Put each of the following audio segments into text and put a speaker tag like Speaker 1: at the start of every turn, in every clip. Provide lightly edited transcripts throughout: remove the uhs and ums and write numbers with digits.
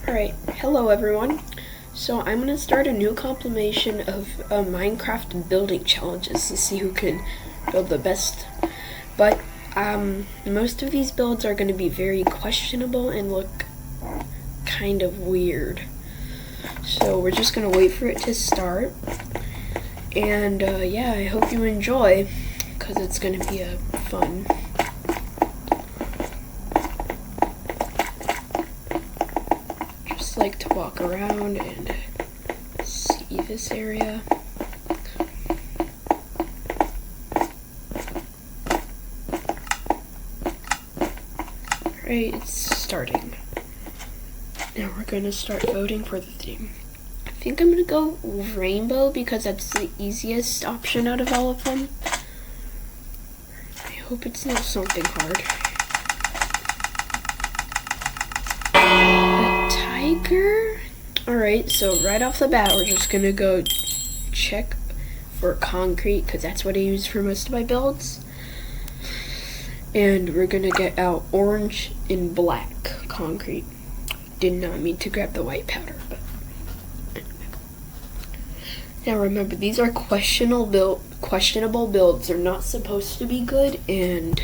Speaker 1: Alright, hello everyone. So I'm going to start a new compilation of Minecraft building challenges to see who can build the best. But most of these builds are going to be very questionable and look kind of weird. So we're just going to wait for it to start. And yeah, I hope you enjoy, because it's going to be fun. Like to walk around and see this area. Alright, it's starting. Now we're gonna start voting for the theme. I think I'm gonna go rainbow because that's the easiest option out of all of them. I hope it's not something hard. Tiger? Alright, so right off the bat, we're just gonna go check for concrete, because that's what I use for most of my builds. And we're gonna get out orange and black concrete. Did not mean to grab the white powder, but now remember, these are questionable builds. They're not supposed to be good, and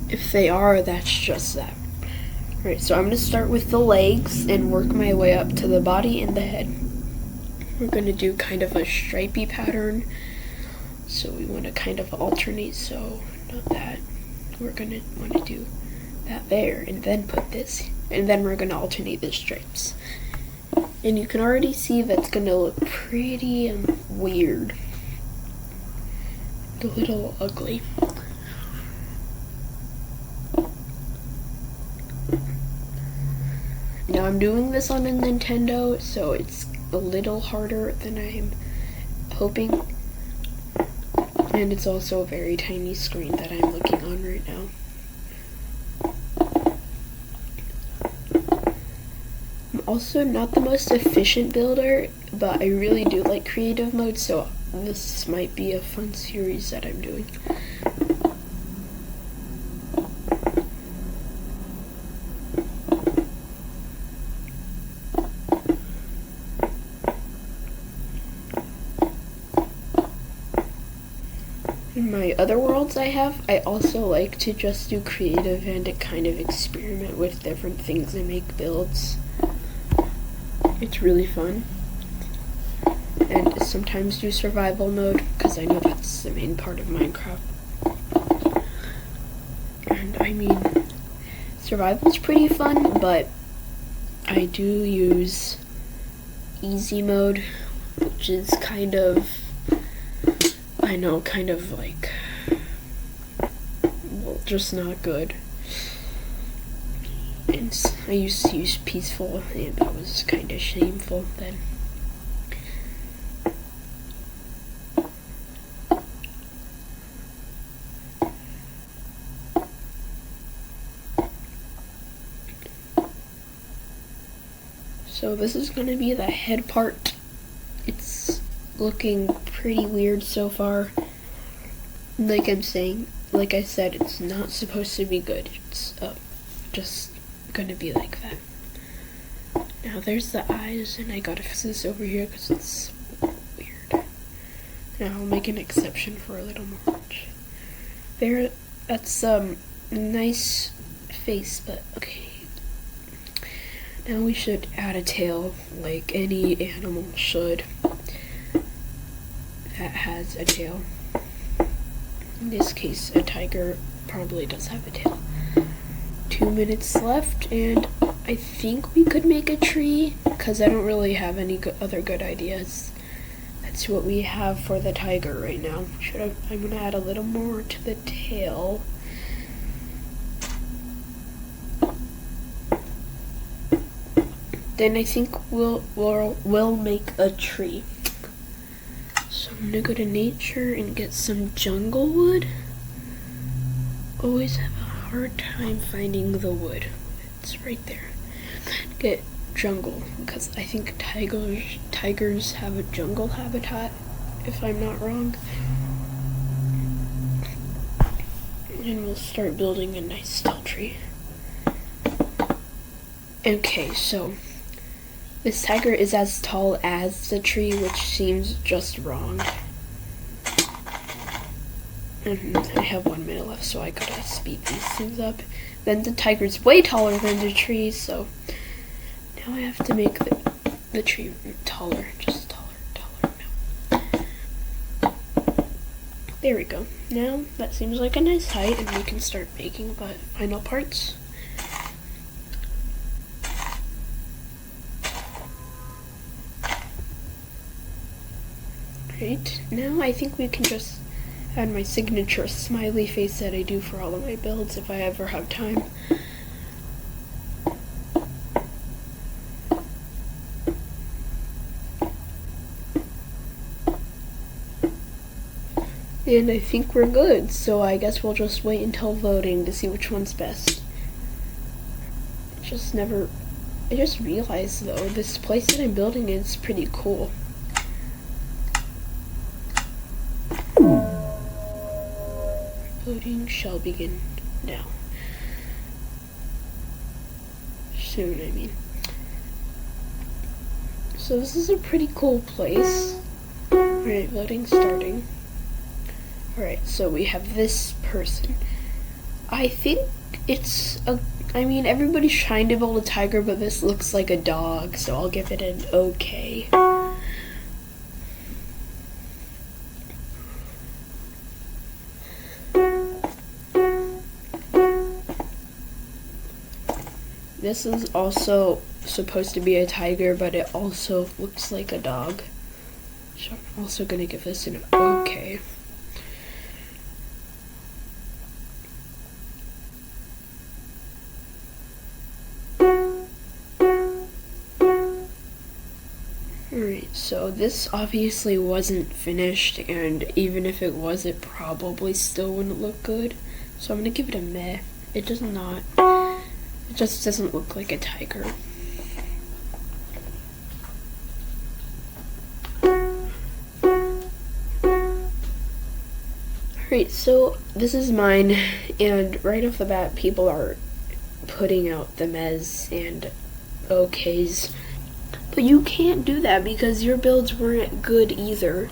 Speaker 1: if they are, that's just that. Alright, so I'm going to start with the legs and work my way up to the body and the head. We're going to do kind of a stripy pattern. So we want to kind of alternate, so not that. We're going to want to do that there and then put this. And then we're going to alternate the stripes. And you can already see that's going to look pretty weird. A little ugly. Now I'm doing this on a Nintendo, so it's a little harder than I'm hoping. And it's also a very tiny screen that I'm looking on right now. I'm also not the most efficient builder, but I really do like creative mode, so this might be a fun series that I'm doing. In my other worlds I also like to just do creative and to kind of experiment with different things and make builds. It's really fun. And sometimes do survival mode, because I know that's the main part of Minecraft. And I mean, survival's pretty fun, but I do use easy mode, which is kind of, I know, kind of like, well, just not good. And I used to use peaceful, and that was kind of shameful then. So this is going to be the head part. It's looking pretty weird so far. Like I said, it's not supposed to be good. It's just gonna be like that. Now there's the eyes, and I gotta fix this over here because it's weird. Now I'll make an exception for a little more. There, that's nice face, but okay. Now we should add a tail, like any animal should that has a tail. In this case, a tiger probably does have a tail. 2 minutes left, and I think we could make a tree, because I don't really have any other good ideas. That's what we have for the tiger right now. I'm going to add a little more to the tail. Then I think we'll make a tree. So I'm gonna go to nature and get some jungle wood. Always have a hard time finding the wood. It's right there. Get jungle, because I think tigers have a jungle habitat, if I'm not wrong. And we'll start building a nice tall tree. Okay, so This tiger is as tall as the tree, which seems just wrong. And I have 1 minute left, so I gotta speed these things up. Then the tiger's way taller than the tree, so now I have to make the tree taller, just taller. No. There we go. Now that seems like a nice height, and we can start making the final parts. Great. Now I think we can just add my signature smiley face that I do for all of my builds if I ever have time. And I think we're good, so I guess we'll just wait until voting to see which one's best. I just realized though, this place that I'm building is pretty cool. Voting shall begin now. Soon, I mean. So this is a pretty cool place. Alright, voting starting. Alright, so we have this person. I think it's everybody's trying to build a tiger, but this looks like a dog, so I'll give it an okay. This is also supposed to be a tiger, but it also looks like a dog. So I'm also gonna give this an okay. Alright, so this obviously wasn't finished, and even if it was, it probably still wouldn't look good. So I'm gonna give it a meh. It just doesn't look like a tiger. Alright, so this is mine, and right off the bat, people are putting out the mehs and okays. But you can't do that because your builds weren't good either.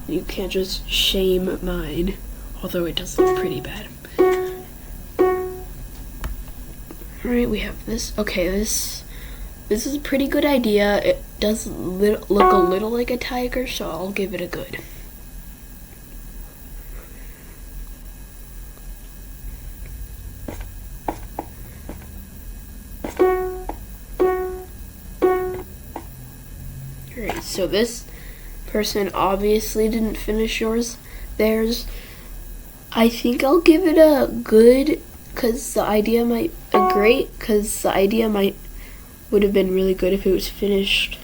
Speaker 1: You can't just shame mine, although it does look pretty bad. Alright, we have this. Okay, this is a pretty good idea. It does look a little like a tiger, so I'll give it a good. Alright, so this person obviously didn't finish theirs. I think I'll give it a good, because the idea might would have been really good if it was finished.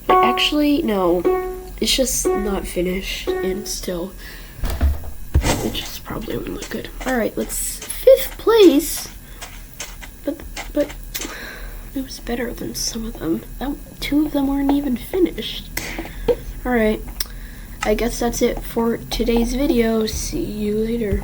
Speaker 1: But actually, no, it's just not finished, and still, it just probably wouldn't look good. Alright, let's 5th place, but it was better than some of them. 2 of them weren't even finished. Alright, I guess that's it for today's video. See you later.